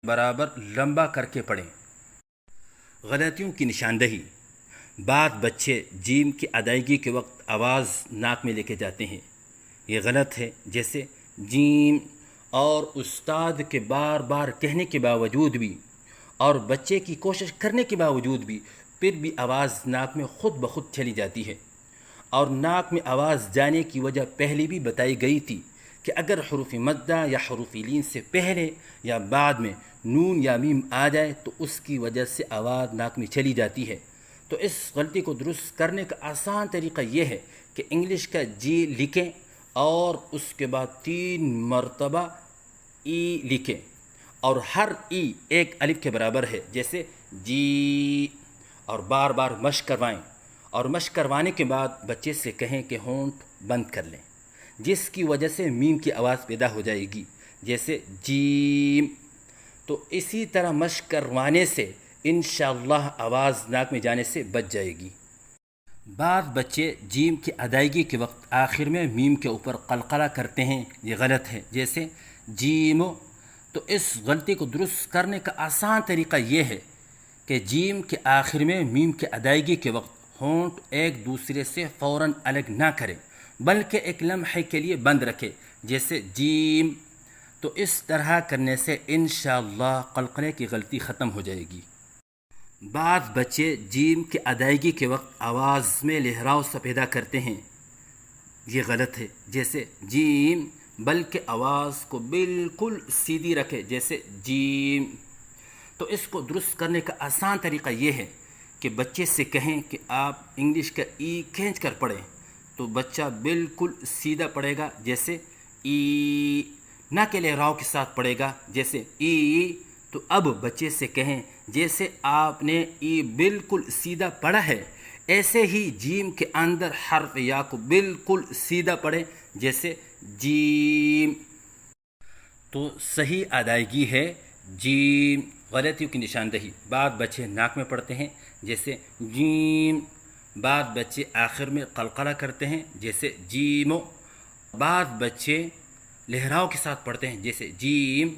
برابر لمبا کر کے پڑھیں۔ غلطیوں کی نشاندہی: بعض بچے جیم کی ادائیگی کے وقت آواز ناک میں لے کے جاتے ہیں، یہ غلط ہے۔ جیسے جیم، اور استاد کے بار بار کہنے کے باوجود بھی اور بچے کی کوشش کرنے کے باوجود بھی پھر بھی آواز ناک میں خود بخود چلی جاتی ہے۔ اور ناک میں آواز جانے کی وجہ پہلے بھی بتائی گئی تھی کہ اگر حروف مدہ یا حروف لین سے پہلے یا بعد میں نون یا میم آ جائے تو اس کی وجہ سے آواز ناک میں چلی جاتی ہے۔ تو اس غلطی کو درست کرنے کا آسان طریقہ یہ ہے کہ انگلش کا جی لکھیں اور اس کے بعد 3 مرتبہ ای لکھیں، اور ہر ای ایک الف کے برابر ہے، جیسے جی، اور بار بار مشق کروائیں، اور مشق کروانے کے بعد بچے سے کہیں کہ ہونٹ بند کر لیں، جس کی وجہ سے میم کی آواز پیدا ہو جائے گی، جیسے جیم۔ تو اسی طرح مشق کروانے سے انشاءاللہ آواز ناک میں جانے سے بچ جائے گی۔ بعض بچے جیم کی ادائیگی کے وقت آخر میں میم کے اوپر قلقلہ کرتے ہیں، یہ غلط ہے، جیسے جیم۔ تو اس غلطی کو درست کرنے کا آسان طریقہ یہ ہے کہ جیم کے آخر میں میم کی ادائیگی کے وقت ہونٹ ایک دوسرے سے فوراً الگ نہ کریں، بلکہ ایک لمحے کے لیے بند رکھیں، جیسے جیم۔ تو اس طرح کرنے سے انشاءاللہ قلقلے کی غلطی ختم ہو جائے گی۔ بعض بچے جیم کی ادائیگی کے وقت آواز میں لہراؤ سا پیدا کرتے ہیں، یہ غلط ہے، جیسے جیم، بلکہ آواز کو بالکل سیدھی رکھے، جیسے جیم۔ تو اس کو درست کرنے کا آسان طریقہ یہ ہے کہ بچے سے کہیں کہ آپ انگلش کا ای کھینچ کر پڑھیں، تو بچہ بالکل سیدھا پڑھے گا، جیسے ای، نہ کہ لہراؤ کے ساتھ پڑھے گا، جیسے ای۔ تو اب بچے سے کہیں جیسے آپ نے ای بالکل سیدھا پڑھا ہے ایسے ہی جیم کے اندر حرف یا کو بالکل سیدھا پڑھیں، جیسے جیم۔ تو صحیح ادائیگی ہے جیم۔ غلطیوں کی نشاندہی: بعض بچے ناک میں پڑھتے ہیں، جیسے جیم۔ بعض بچے آخر میں قلقلہ کرتے ہیں، جیسے جیمو۔ بعض بچے لہراؤ کے ساتھ پڑھتے ہیں، جیسے جیم۔